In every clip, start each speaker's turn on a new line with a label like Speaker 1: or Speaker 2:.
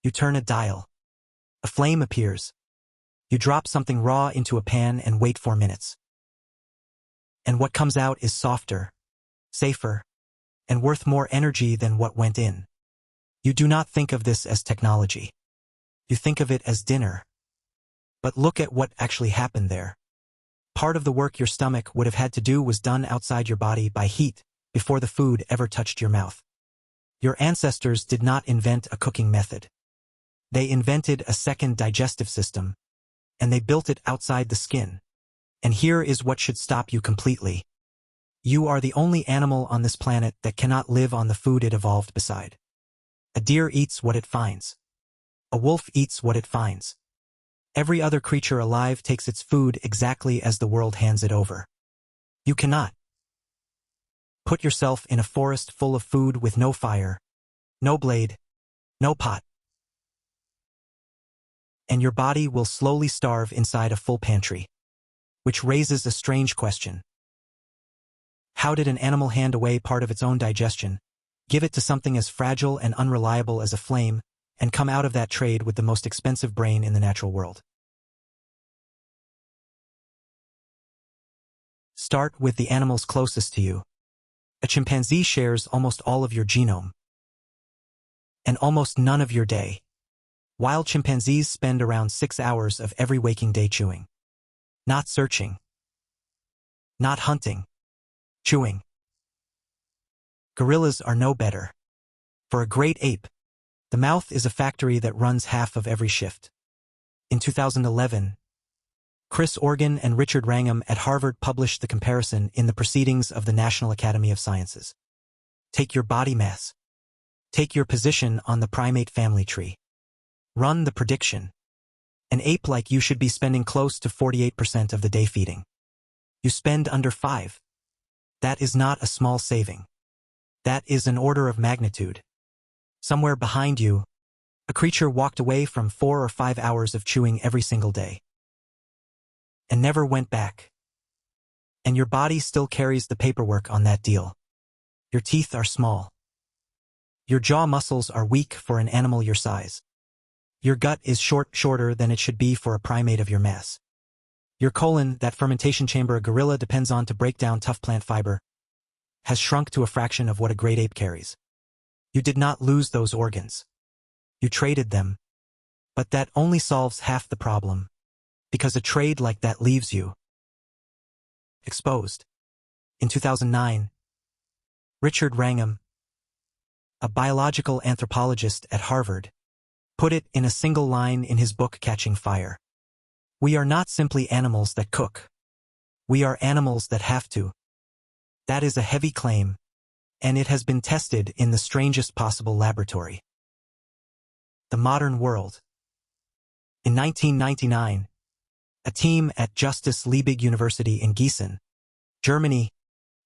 Speaker 1: You turn a dial. A flame appears. You drop something raw into a pan and wait 4 minutes. And what comes out is softer, safer, and worth more energy than what went in. You do not think of this as technology. You think of it as dinner. But look at what actually happened there. Part of the work your stomach would have had to do was done outside your body by heat, before the food ever touched your mouth. Your ancestors did not invent a cooking method. They invented a second digestive system, and they built it outside the skin. And here is what should stop you completely. You are the only animal on this planet that cannot live on the food it evolved beside. A deer eats what it finds. A wolf eats what it finds. Every other creature alive takes its food exactly as the world hands it over. You cannot. Put yourself in a forest full of food with no fire, no blade, no pot. And your body will slowly starve inside a full pantry. Which raises a strange question. How did an animal hand away part of its own digestion, give it to something as fragile and unreliable as a flame, and come out of that trade with the most expensive brain in the natural world? Start with the animals closest to you. A chimpanzee shares almost all of your genome, and almost none of your day. Wild chimpanzees spend around 6 hours of every waking day chewing. Not searching. Not hunting. Chewing. Gorillas are no better. For a great ape, the mouth is a factory that runs half of every shift. In 2011, Chris Organ and Richard Wrangham at Harvard published the comparison in the Proceedings of the National Academy of Sciences. Take your body mass. Take your position on the primate family tree. Run the prediction. An ape like you should be spending close to 48% of the day feeding. You spend under 5. That is not a small saving. That is an order of magnitude. Somewhere behind you, a creature walked away from 4 or 5 hours of chewing every single day. And never went back. And your body still carries the paperwork on that deal. Your teeth are small. Your jaw muscles are weak for an animal your size. Your gut is shorter than it should be for a primate of your mass. Your colon, that fermentation chamber a gorilla depends on to break down tough plant fiber, has shrunk to a fraction of what a great ape carries. You did not lose those organs. You traded them. But that only solves half the problem, because a trade like that leaves you exposed. In 2009, Richard Wrangham, a biological anthropologist at Harvard, put it in a single line in his book Catching Fire. We are not simply animals that cook. We are animals that have to. That is a heavy claim, and it has been tested in the strangest possible laboratory. The modern world. In 1999, a team at Justus Liebig University in Gießen, Germany,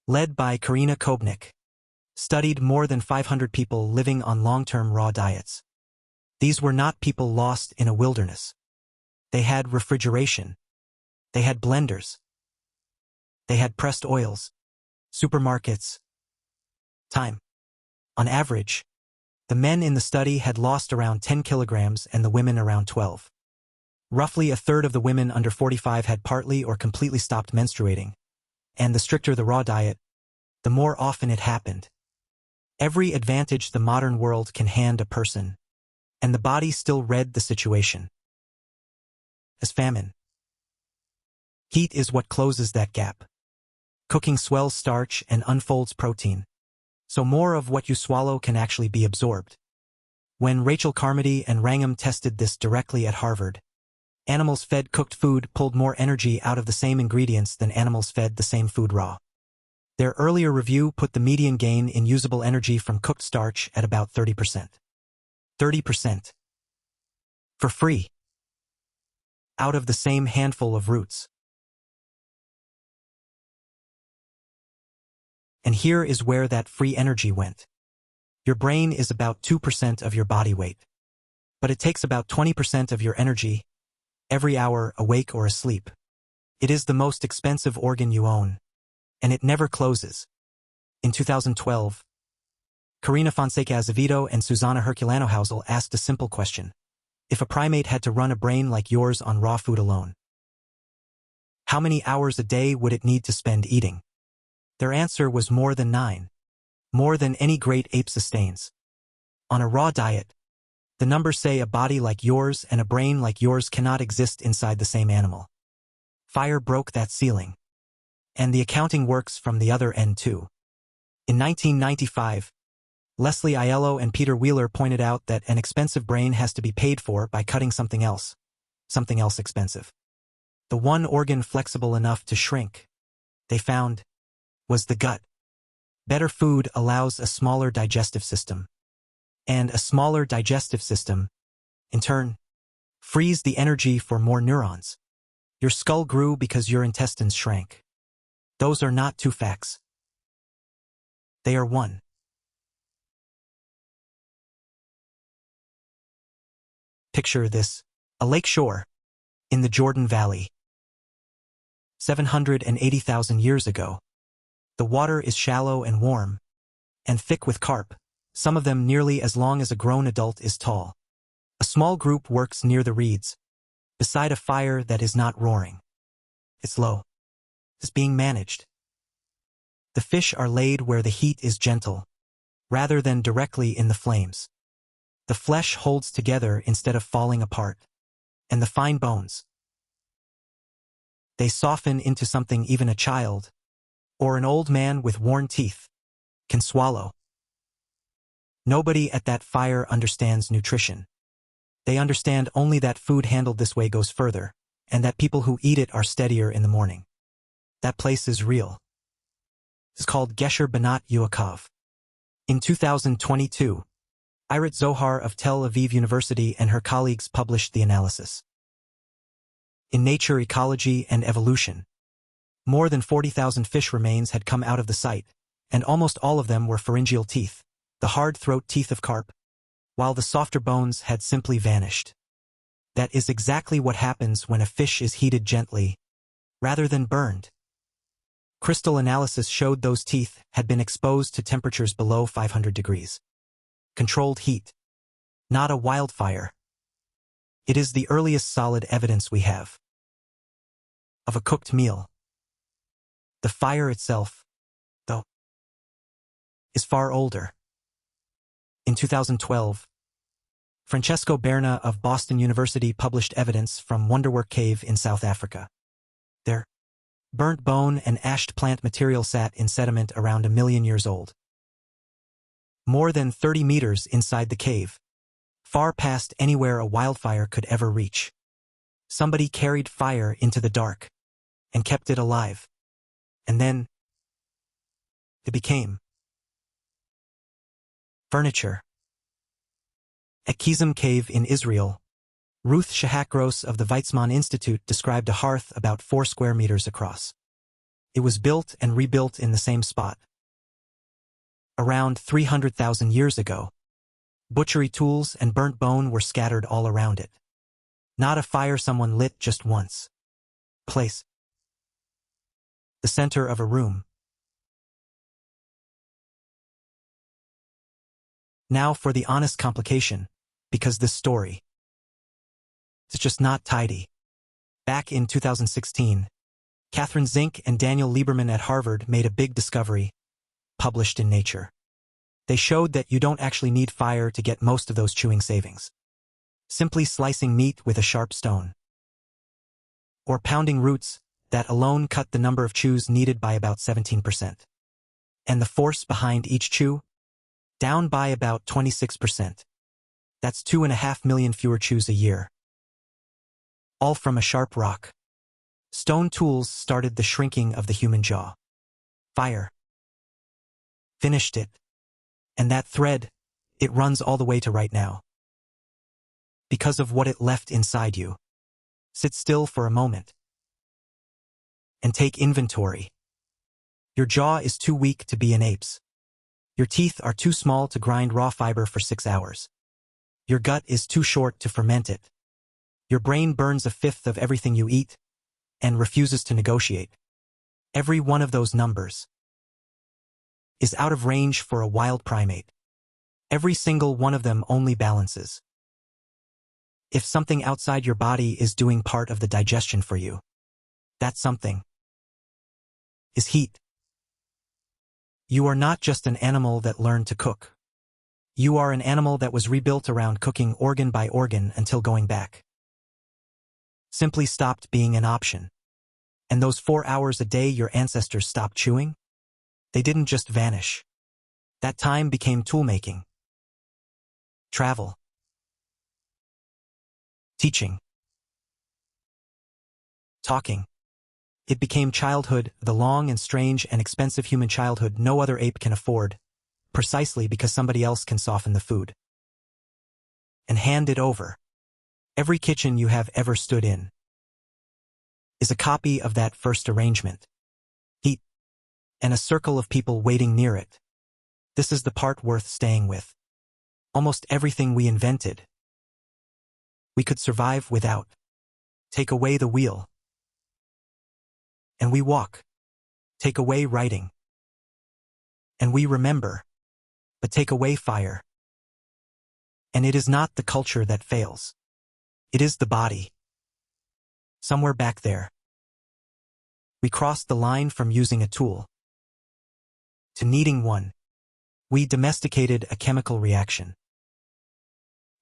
Speaker 1: led by Karina Kobnik, studied more than 500 people living on long-term raw diets. These were not people lost in a wilderness. They had refrigeration. They had blenders. They had pressed oils, supermarkets, time. On average, the men in the study had lost around 10 kilograms and the women around 12. Roughly a third of the women under 45 had partly or completely stopped menstruating, and the stricter the raw diet, the more often it happened. Every advantage the modern world can hand a person, and the body still read the situation as famine. Heat is what closes that gap. Cooking swells starch and unfolds protein, so more of what you swallow can actually be absorbed. When Rachel Carmody and Wrangham tested this directly at Harvard, animals fed cooked food pulled more energy out of the same ingredients than animals fed the same food raw. Their earlier review put the median gain in usable energy from cooked starch at about 30%. 30%. For free. Out of the same handful of roots. And here is where that free energy went. Your brain is about 2% of your body weight. But it takes about 20% of your energy, every hour, awake or asleep. It is the most expensive organ you own, and it never closes. In 2012, Karina Fonseca Azevedo and Susana Herculano Housel asked a simple question. If a primate had to run a brain like yours on raw food alone, how many hours a day would it need to spend eating? Their answer was more than 9. More than any great ape sustains. On a raw diet, the numbers say a body like yours and a brain like yours cannot exist inside the same animal. Fire broke that ceiling. And the accounting works from the other end too. In 1995, Leslie Aiello and Peter Wheeler pointed out that an expensive brain has to be paid for by cutting something else expensive. The one organ flexible enough to shrink, they found, was the gut. Better food allows a smaller digestive system. And a smaller digestive system, in turn, frees the energy for more neurons. Your skull grew because your intestines shrank. Those are not two facts. They are one. Picture this, a lake shore in the Jordan Valley. 780,000 years ago. The water is shallow and warm, and thick with carp, some of them nearly as long as a grown adult is tall. A small group works near the reeds, beside a fire that is not roaring. It's low. It's being managed. The fish are laid where the heat is gentle, rather than directly in the flames. The flesh holds together instead of falling apart, and the fine bones, they soften into something even a child, or an old man with worn teeth, can swallow. Nobody at that fire understands nutrition. They understand only that food handled this way goes further, and that people who eat it are steadier in the morning. That place is real. It's called Gesher Banat Yaakov. In 2022, Irit Zohar of Tel Aviv University and her colleagues published the analysis. In Nature, Ecology, and Evolution, more than 40,000 fish remains had come out of the site, and almost all of them were pharyngeal teeth, the hard throat teeth of carp, while the softer bones had simply vanished. That is exactly what happens when a fish is heated gently, rather than burned. Crystal analysis showed those teeth had been exposed to temperatures below 500 degrees. Controlled heat. Not a wildfire. It is the earliest solid evidence we have of a cooked meal. The fire itself, though, is far older. In 2012, Francesco Berna of Boston University published evidence from Wonderwork Cave in South Africa. There, burnt bone and ashed plant material sat in sediment around 1 million years old. More than 30 meters inside the cave, far past anywhere a wildfire could ever reach. Somebody carried fire into the dark and kept it alive. And then it became furniture. At Kizim Cave in Israel, Ruth Shahakros of the Weizmann Institute described a hearth about 4 square meters across. It was built and rebuilt in the same spot. Around 300,000 years ago, butchery tools and burnt bone were scattered all around it. Not a fire someone lit just once. Place. The center of a room. Now for the honest complication, because this story is just not tidy. Back in 2016, Catherine Zink and Daniel Lieberman at Harvard made a big discovery, published in Nature. They showed that you don't actually need fire to get most of those chewing savings. Simply slicing meat with a sharp stone, or pounding roots, that alone cut the number of chews needed by about 17%. And the force behind each chew? Down by about 26%. That's 2.5 million fewer chews a year. All from a sharp rock. Stone tools started the shrinking of the human jaw. Fire finished it. And that thread, it runs all the way to right now. Because of what it left inside you. Sit still for a moment. And take inventory. Your jaw is too weak to be an ape's. Your teeth are too small to grind raw fiber for 6 hours. Your gut is too short to ferment it. Your brain burns 1/5 of everything you eat and refuses to negotiate. Every one of those numbers is out of range for a wild primate. Every single one of them only balances. If something outside your body is doing part of the digestion for you, that something is heat. You are not just an animal that learned to cook. You are an animal that was rebuilt around cooking organ by organ until going back simply stopped being an option. And those 4 hours a day your ancestors stopped chewing, they didn't just vanish. That time became tool-making, travel, teaching, talking. It became childhood, the long and strange and expensive human childhood no other ape can afford, precisely because somebody else can soften the food and hand it over. Every kitchen you have ever stood in is a copy of that first arrangement. Heat, and a circle of people waiting near it. This is the part worth staying with. Almost everything we invented, we could survive without. Take away the wheel, and we walk. Take away writing, and we remember. But take away fire, and it is not the culture that fails. It is the body. Somewhere back there, we crossed the line from using a tool to needing one. We domesticated a chemical reaction.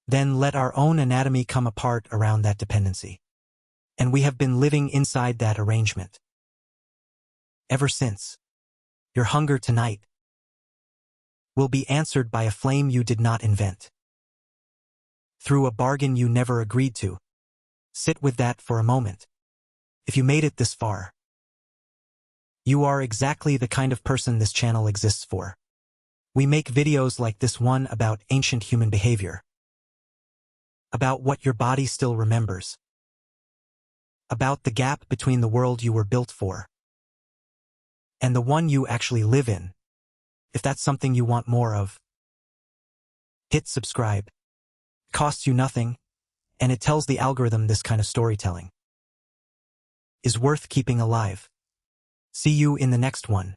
Speaker 1: Then let our own anatomy come apart around that dependency. And we have been living inside that arrangement ever since. Your hunger tonight will be answered by a flame you did not invent, through a bargain you never agreed to. Sit with that for a moment. If you made it this far, you are exactly the kind of person this channel exists for. We make videos like this one about ancient human behavior, about what your body still remembers, about the gap between the world you were built for and the one you actually live in. If that's something you want more of, hit subscribe. It costs you nothing, and it tells the algorithm this kind of storytelling is worth keeping alive. See you in the next one.